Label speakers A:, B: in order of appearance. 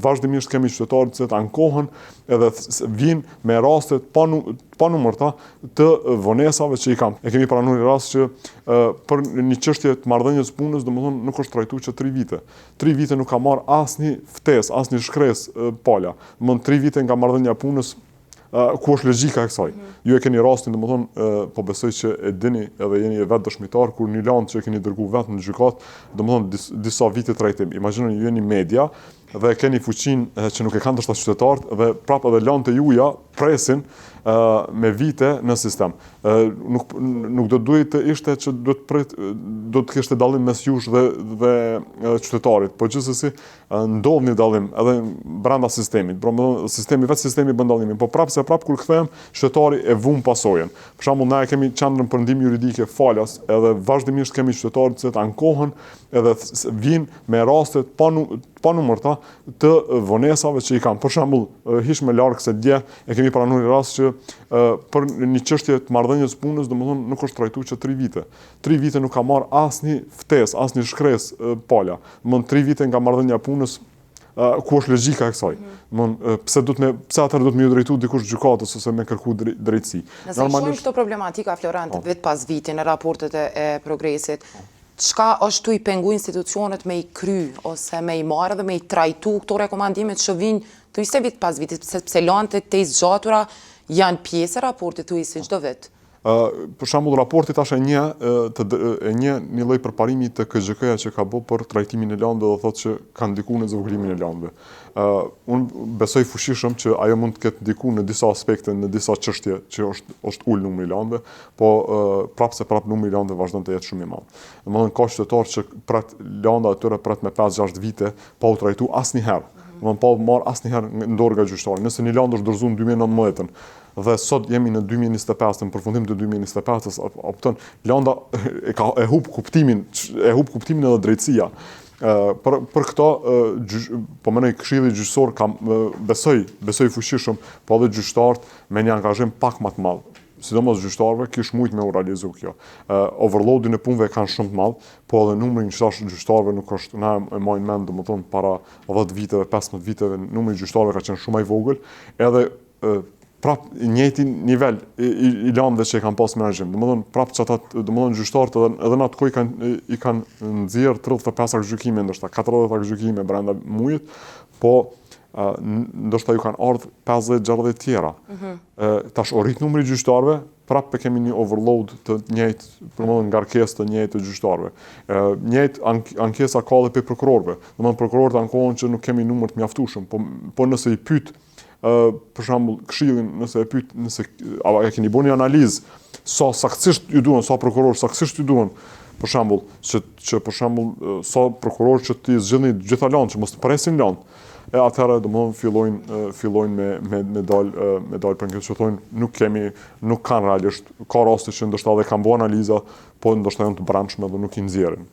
A: vazhdimisht kemi qytetarë që ankohen edhe vinë me raste pa numërta të vonesave që i kam. E kemi pranuar një rast që për një çështje të marrëdhënies punës, domethënë nuk është trajtuar që 3 vite. 3 vite nuk ka marrë asnjë ftesë, asnjë shkresë pala. Domethënë 3 vite nga marrëdhënia punës, ku është logjika e kësaj. Ju e keni rastin, domethënë, po besoj që e dini edhe jeni vetë dëshmitar kur një land që e keni dërguar vetë në gjykatë, domethënë disa vite trajtim. Imagjinoni ju jeni media dhe keni fuqinë që nuk e kanë ndoshta qytetarët dhe prapë edhe landet e juaja presin me vite në sistem. Nuk do duhet të ishte që do të kishte dallim mes jush dhe qytetarit, po gjithsesi ndodh një dallim edhe brenda sistemit. Sistemi bën dallimin, po prapë kur kthehem, qytetari e vum pasojën. Për shembull, na kemi qendrën për ndihmë juridike falas, edhe vazhdimisht kemi qytetarë që ankohen edhe vinë me raste pa numërta të vonesave që i kanë. Për shembull, hiç më larg se dje e kemi pranuar një rast që për një çështje të marrëdhënies punës, domethënë nuk është trajtuar që 3 vite. 3 vite nuk ka marrë asnjë ftesë, asnjë shkresë pala. Domethënë 3 vite nga marrëdhënia punës, ku është logjika e kësaj. Pse atëherë do të më drejtu dikush gjykatës ose me kërku drejtësi.
B: Nëse shohim këto problematika, Florent, vit pas viti në raportet e progresit, çka është tu i pengu institucionet me i kry, ose me i marrë dhe me i trajtu këto rekomandimet që vinë tu i se vit pas vitit, sepse lantet të zgjatura janë pjesë e raportit tu i si çdo vit?
A: Për shembull, raporti tash e një lloj përparimi të KGK-ja që ka bërë për trajtimin e landeve dhe thotë që ka ndikuar në zvogëlimin e landeve. Unë besoj fuqishëm që ajo mund të ketë ndikuar në disa aspekte, në disa çështje që është ul numri i landeve, po prapë numri i landeve vazhdon të jetë shumë i madh. Domethënë ka qytetarë që prat landa atyre prat me 5-6 vite pa u trajtuar asnjëherë. Domethënë pa u marr asnjëherë në dorë nga gjyqtari. Nëse një land është dorëzuar në 2019 dhe sot jemi në 2025, në përfundim të 2025-s, opton landa e hub kuptimin edhe drejtësia. Për këto, po mendoj këshilli gjyqësor besoj fuqishëm, po edhe gjyqtarët me një angazhim pak më të madh. Sidomos gjyqtarëve kish shumë me u realizu kjo. Overloadin e punëve kanë shumë të madh, po edhe numri i gjyqtarëve nuk është, na e marrin mend domethënë para 10 viteve, 15 viteve, numri i gjyqtarëve ka qenë shumë i vogël, edhe prapë njëjti nivel i landeve që kanë pas menaxhim. Domethënë gjyqtarët edhe në atë kohë i kanë nxjerr 35 gjykime, ndoshta 40 gjykime brenda muajit, po ndoshta ju kanë ardhur 50-60 tjera. Tash o rrit numri i gjyqtarëve, prapë kemi një overload të njëjtë, domethënë ngarkesë të njëjtë të gjyqtarëve. Njëjtë ankesa ka edhe pe prokurorëve. Domethënë prokurorët ankohen që nuk kemi numër të mjaftueshëm, po nëse i pyet për shembull këshillin, nëse e pyet, e keni bënë një analizë sa saktësisht ju duhen, sa prokurorë saktësisht ju duhen, për shembull, që për shembull sa prokurorë që ti zgjidhni gjitha landë, që mos të presin landë, atëherë domethënë fillojnë me dal për këtë që thonë nuk kanë realisht, ka raste që ndoshta edhe kanë bënë analiza, po ndoshta janë të brendshme dhe nuk i nxjerrin.